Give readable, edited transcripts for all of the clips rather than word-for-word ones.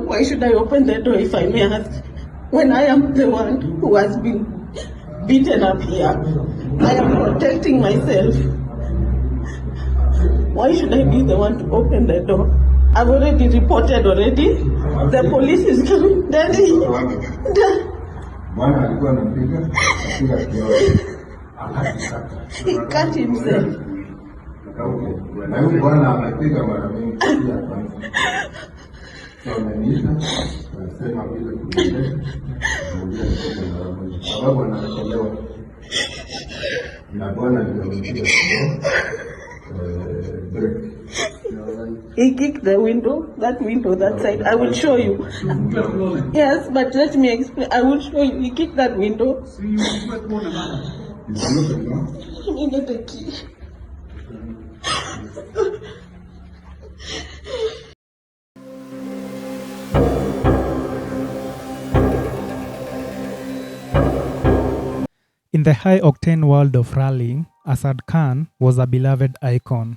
Why should I open the door, if I may ask, when I am the one who has been beaten up here? I am protecting myself. Why should I be the one to open the door? I've already reported already. The police is coming. Daddy. He cut himself. He kicked the window, that side. I will show you. Yes, but let me explain. I will show you. He kicked that window. I needed the key. In the high-octane world of rallying, Asad Khan was a beloved icon.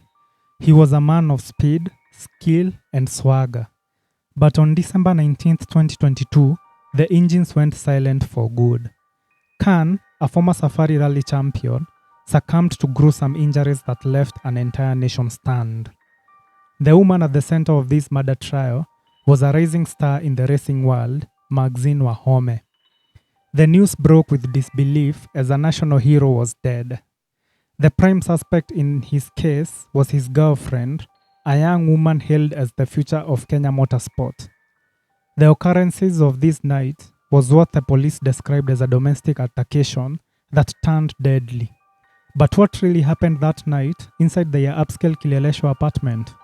He was a man of speed, skill, and swagger. But on December 19, 2022, the engines went silent for good. Khan, a former Safari Rally champion, succumbed to gruesome injuries that left an entire nation stunned. The woman at the center of this murder trial was a rising star in the racing world, Maxine Wahome. The news broke with disbelief as a national hero was dead. The prime suspect in his case was his girlfriend, a young woman hailed as the future of Kenya Motorsport. The occurrences of this night was what the police described as a domestic altercation that turned deadly. But what really happened that night inside the upscale Kileleshwa apartment?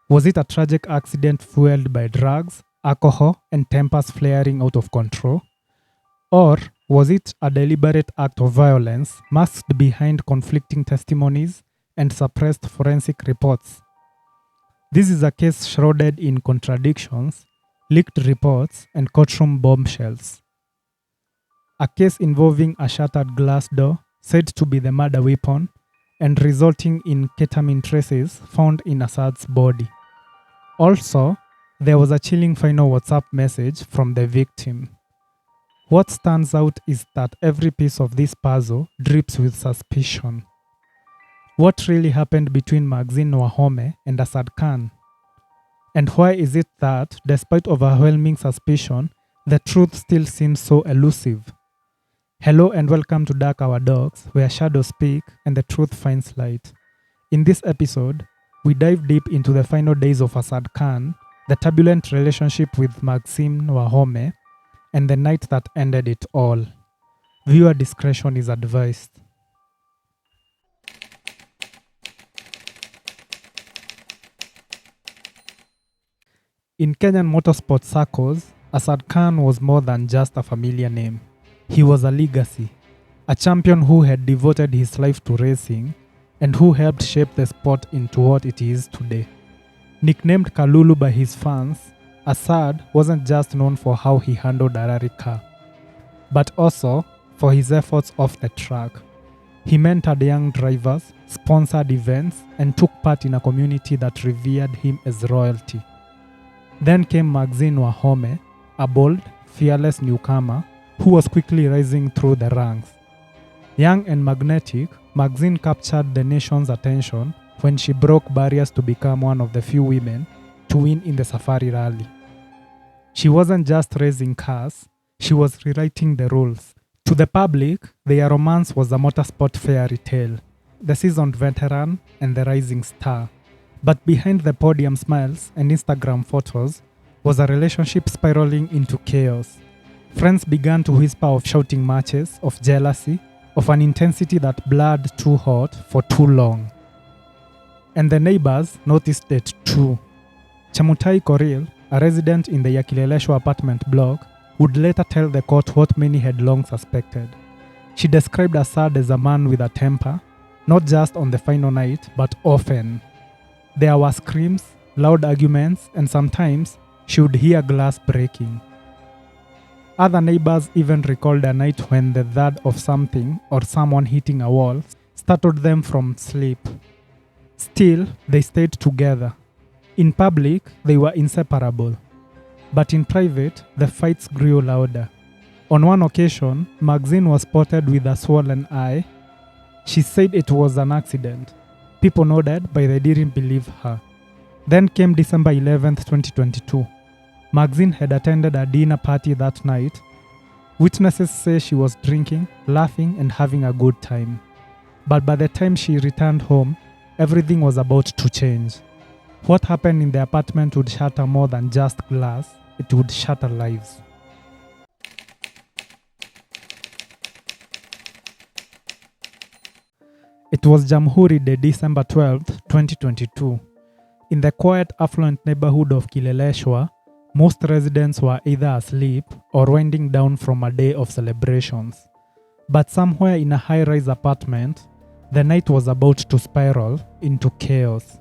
Was it a tragic accident fueled by drugs, alcohol, and tempers flaring out of control? Or was it a deliberate act of violence masked behind conflicting testimonies and suppressed forensic reports? This is a case shrouded in contradictions, leaked reports, and courtroom bombshells. A case involving a shattered glass door said to be the murder weapon and resulting in ketamine traces found in Asad's body. Also, there was a chilling final WhatsApp message from the victim. What stands out is that every piece of this puzzle drips with suspicion. What really happened between Maxine Wahome and Asad Khan? And why is it that, despite overwhelming suspicion, the truth still seems so elusive? Hello and welcome to Dark Our Dogs, where shadows speak and the truth finds light. In this episode, we dive deep into the final days of Asad Khan, the turbulent relationship with Maxine Wahome, and the night that ended it all. Viewer discretion is advised. In Kenyan motorsport circles, Asad Khan was more than just a familiar name. He was a legacy, a champion who had devoted his life to racing and who helped shape the sport into what it is today. Nicknamed Kalulu by his fans, Asad wasn't just known for how he handled a rally car, but also for his efforts off the track. He mentored young drivers, sponsored events, and took part in a community that revered him as royalty. Then came Maxine Wahome, a bold, fearless newcomer who was quickly rising through the ranks. Young and magnetic, Maxine captured the nation's attention when she broke barriers to become one of the few women to win in the Safari Rally. She wasn't just racing cars, she was rewriting the rules. To the public, their romance was a motorsport fairy tale, the seasoned veteran and the rising star. But behind the podium smiles and Instagram photos was a relationship spiraling into chaos. Friends began to whisper of shouting matches, of jealousy, of an intensity that blurred too hot for too long. And the neighbors noticed it too. Chemutai Koril, a resident in the Kileleshwa apartment block, would later tell the court what many had long suspected. She described Asad as a man with a temper, not just on the final night, but often. There were screams, loud arguments, and sometimes she would hear glass breaking. Other neighbors even recalled a night when the thud of something or someone hitting a wall startled them from sleep. Still, they stayed together. In public, they were inseparable. But in private, the fights grew louder. On one occasion, Maxine was spotted with a swollen eye. She said it was an accident. People nodded, but they didn't believe her. Then came December 11th, 2022. Maxine had attended a dinner party that night. Witnesses say she was drinking, laughing, and having a good time. But by the time she returned home, everything was about to change. What happened in the apartment would shatter more than just glass, it would shatter lives. It was Jamhuri Day, December 12th, 2022. In the quiet, affluent neighborhood of Kileleshwa, most residents were either asleep or winding down from a day of celebrations. But somewhere in a high-rise apartment, the night was about to spiral into chaos.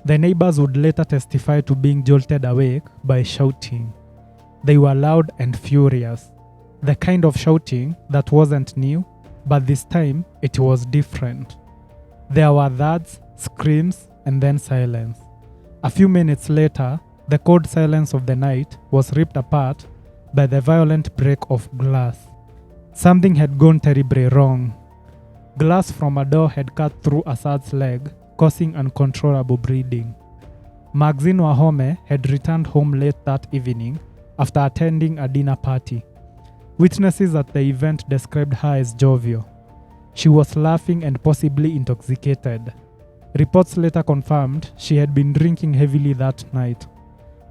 The neighbors would later testify to being jolted awake by shouting. They were loud and furious. The kind of shouting that wasn't new, but this time it was different. There were thuds, screams, and then silence. A few minutes later, the cold silence of the night was ripped apart by the violent break of glass. Something had gone terribly wrong. Glass from a door had cut through Asad's leg, causing uncontrollable bleeding. Maxine Wahome had returned home late that evening after attending a dinner party. Witnesses at the event described her as jovial. She was laughing and possibly intoxicated. Reports later confirmed she had been drinking heavily that night.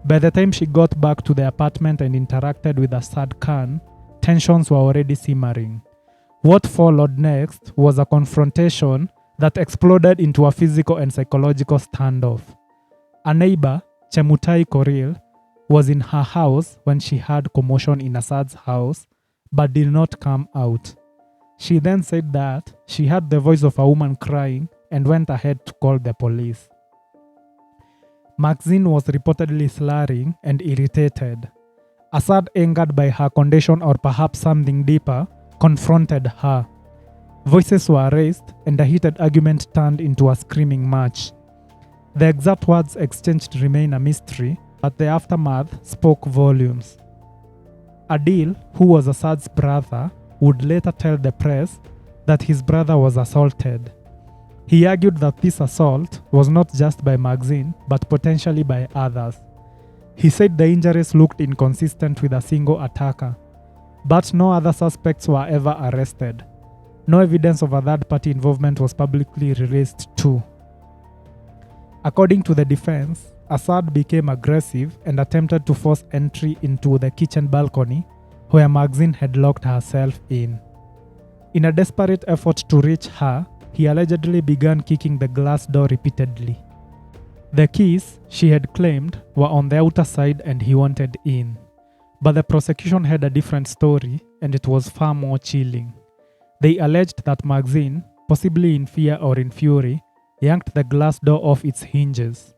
By the time she got back to the apartment and interacted with Asad Khan, tensions were already simmering. What followed next was a confrontation that exploded into a physical and psychological standoff. A neighbor, Chemutai Koril, was in her house when she heard commotion in Asad's house but did not come out. She then said that she heard the voice of a woman crying and went ahead to call the police. Maxine was reportedly slurring and irritated. Asad, angered by her condition or perhaps something deeper, confronted her. Voices were raised and a heated argument turned into a screaming match. The exact words exchanged remain a mystery, but the aftermath spoke volumes. Adil, who was Asad's brother, would later tell the press that his brother was assaulted. He argued that this assault was not just by Maxine, but potentially by others. He said the injuries looked inconsistent with a single attacker, but no other suspects were ever arrested. No evidence of a third-party involvement was publicly released too. According to the defense, Asad became aggressive and attempted to force entry into the kitchen balcony where Maxine had locked herself in. In a desperate effort to reach her, he allegedly began kicking the glass door repeatedly. The keys, she had claimed, were on the outer side and he wanted in. But the prosecution had a different story and it was far more chilling. They alleged that Maxine, possibly in fear or in fury, yanked the glass door off its hinges.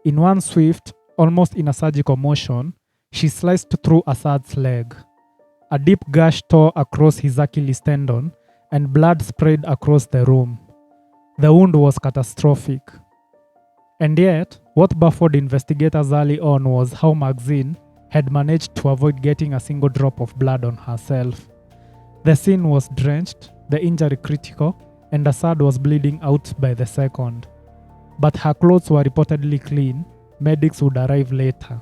In one swift, almost in a surgical motion, she sliced through Asad's leg. A deep gash tore across his Achilles tendon and blood sprayed across the room. The wound was catastrophic. And yet, what baffled investigators early on was how Maxine had managed to avoid getting a single drop of blood on herself. The scene was drenched, the injury critical, and Asad was bleeding out by the second. But her clothes were reportedly clean. Medics would arrive later.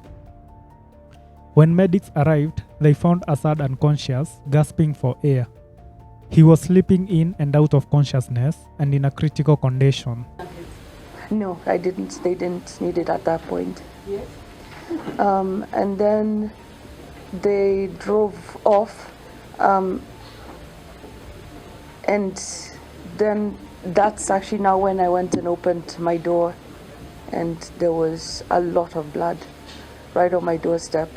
When medics arrived, they found Asad unconscious, gasping for air. He was slipping in and out of consciousness and in a critical condition. No, I didn't. They didn't need it at that point. Yes. And then they drove off, and then that's actually now when I went and opened my door, and there was a lot of blood right on my doorstep.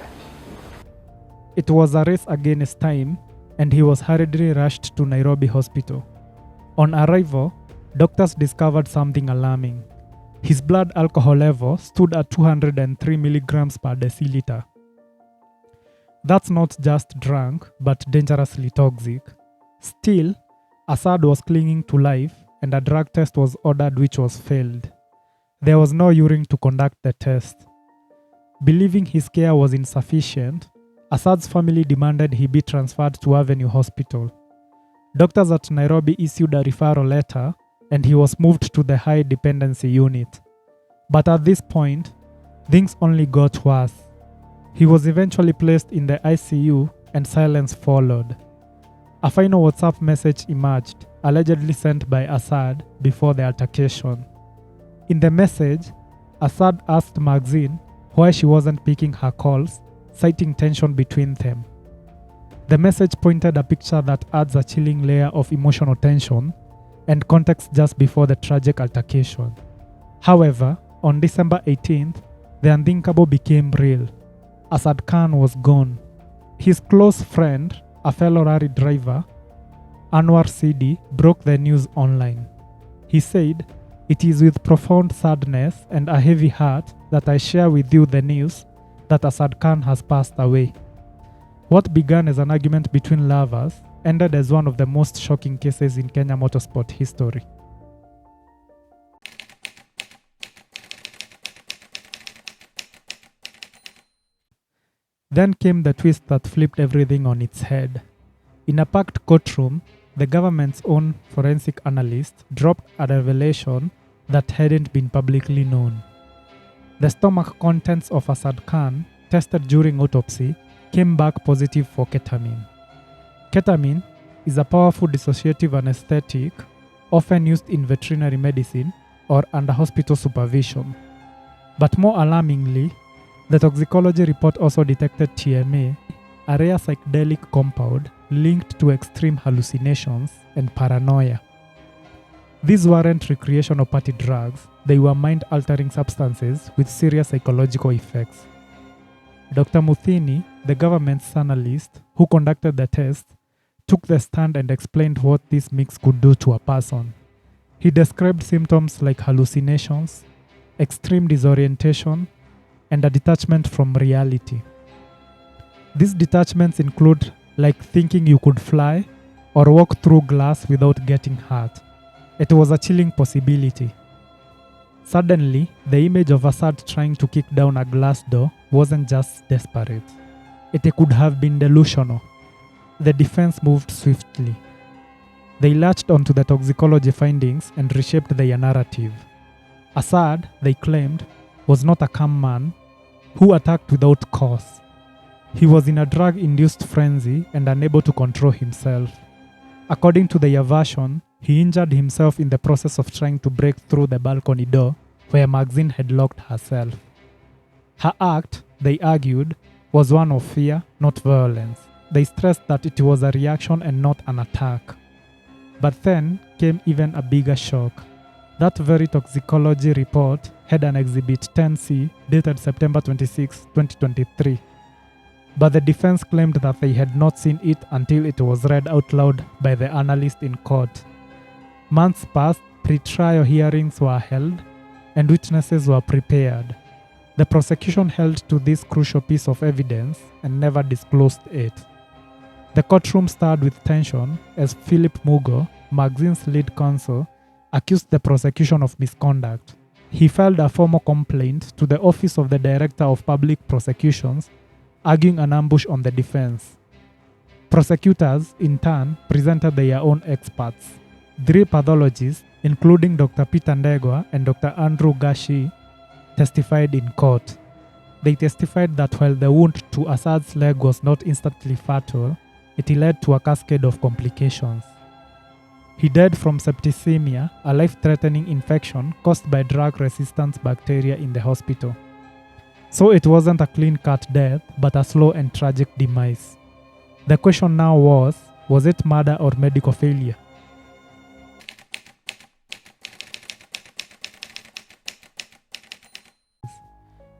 It was a race against time, and he was hurriedly rushed to Nairobi Hospital. On arrival, doctors discovered something alarming. His blood alcohol level stood at 203 milligrams per deciliter. That's not just drunk, but dangerously toxic. Still, Asad was clinging to life, and a drug test was ordered which was failed. There was no urine to conduct the test. Believing his care was insufficient, Asad's family demanded he be transferred to Avenue Hospital. Doctors at Nairobi issued a referral letter and he was moved to the high dependency unit. But at this point, things only got worse. He was eventually placed in the ICU and silence followed. A final WhatsApp message emerged, allegedly sent by Asad before the altercation. In the message, Asad asked Maxine why she wasn't picking her calls, citing tension between them. The message pointed a picture that adds a chilling layer of emotional tension and context just before the tragic altercation. However, on December 18th, the unthinkable became real. Asad Khan was gone. His close friend, a fellow rally driver, Anwar Sidi, broke the news online. He said, "It is with profound sadness and a heavy heart that I share with you the news that Asad Khan has passed away." What began as an argument between lovers ended as one of the most shocking cases in Kenya motorsport history. Then came the twist that flipped everything on its head. In a packed courtroom, the government's own forensic analyst dropped a revelation that hadn't been publicly known. The stomach contents of Asad Khan, tested during autopsy, came back positive for ketamine. Ketamine is a powerful dissociative anesthetic often used in veterinary medicine or under hospital supervision. But more alarmingly, the toxicology report also detected TMA, a rare psychedelic compound linked to extreme hallucinations and paranoia. These weren't recreational party drugs, they were mind-altering substances with serious psychological effects. Dr. Muthini, the government's analyst who conducted the test, took the stand and explained what this mix could do to a person. He described symptoms like hallucinations, extreme disorientation, and a detachment from reality. These detachments include like thinking you could fly or walk through glass without getting hurt. It was a chilling possibility. Suddenly, the image of Asad trying to kick down a glass door wasn't just desperate. It could have been delusional. The defense moved swiftly. They latched onto the toxicology findings and reshaped their narrative. Asad, they claimed, was not a calm man who attacked without cause. He was in a drug-induced frenzy and unable to control himself. According to their version, he injured himself in the process of trying to break through the balcony door where Maxine had locked herself. Her act, they argued, was one of fear, not violence. They stressed that it was a reaction and not an attack. But then came even a bigger shock. That very toxicology report had an Exhibit 10C dated September 26, 2023. But the defense claimed that they had not seen it until it was read out loud by the analyst in court. Months passed, pre-trial hearings were held, and witnesses were prepared. The prosecution held to this crucial piece of evidence and never disclosed it. The courtroom stirred with tension as Philip Mugo, Maxine's lead counsel, accused the prosecution of misconduct. He filed a formal complaint to the Office of the Director of Public Prosecutions, arguing an ambush on the defense. Prosecutors, in turn, presented their own experts. 3 pathologists, including Dr. Peter Ndegwa and Dr. Andrew Gashi, testified in court. They testified that while the wound to Asad's leg was not instantly fatal, it led to a cascade of complications. He died from septicemia, a life-threatening infection caused by drug-resistant bacteria in the hospital. So it wasn't a clean-cut death, but a slow and tragic demise. The question now was it murder or medical failure?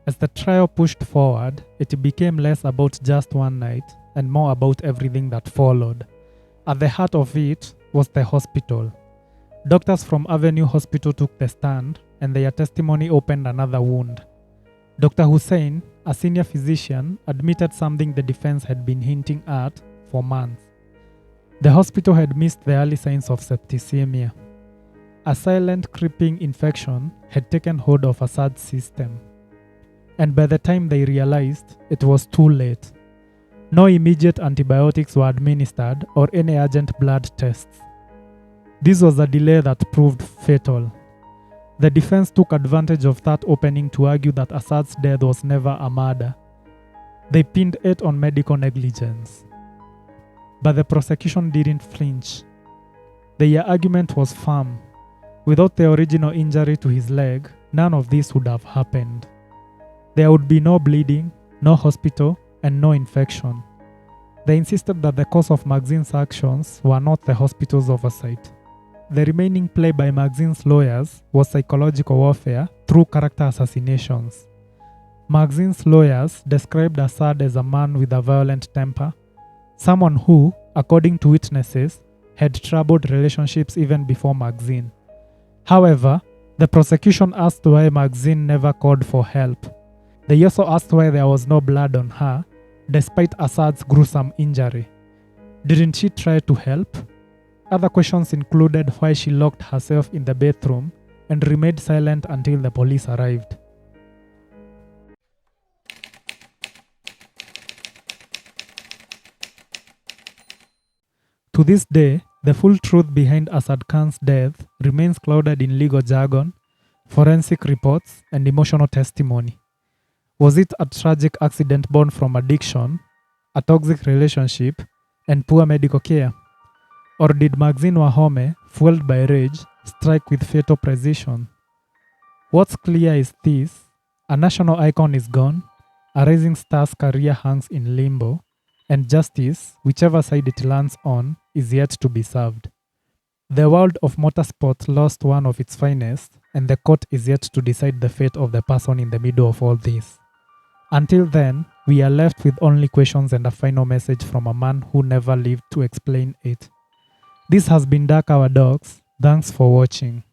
As the trial pushed forward, it became less about just one night and more about everything that followed. At the heart of it was the hospital. Doctors from Avenue Hospital took the stand, and their testimony opened another wound. Dr. Hussein, a senior physician, admitted something the defense had been hinting at for months. The hospital had missed the early signs of septicemia. A silent, creeping infection had taken hold of Asad's system. and by the time they realized, it was too late. No immediate antibiotics were administered or any urgent blood tests. This was a delay that proved fatal. The defense took advantage of that opening to argue that Asad's death was never a murder. They pinned it on medical negligence. But the prosecution didn't flinch. Their argument was firm. Without the original injury to his leg, none of this would have happened. There would be no bleeding, no hospital, and no infection. They insisted that the cause of Maxine's actions were not the hospital's oversight. The remaining play by Maxine's lawyers was psychological warfare through character assassinations. Maxine's lawyers described Asad as a man with a violent temper, someone who, according to witnesses, had troubled relationships even before Maxine. However, the prosecution asked why Maxine never called for help. They also asked why there was no blood on her, despite Asad's gruesome injury. Didn't she try to help? Other questions included why she locked herself in the bathroom and remained silent until the police arrived. To this day, the full truth behind Asad Khan's death remains clouded in legal jargon, forensic reports, and emotional testimony. Was it a tragic accident born from addiction, a toxic relationship, and poor medical care? Or did Maxine Wahome, fueled by rage, strike with fatal precision? What's clear is this: a national icon is gone, a rising star's career hangs in limbo, and justice, whichever side it lands on, is yet to be served. The world of motorsport lost one of its finest, and the court is yet to decide the fate of the person in the middle of all this. Until then, we are left with only questions and a final message from a man who never lived to explain it. This has been Dark Our Dogs. Thanks for watching.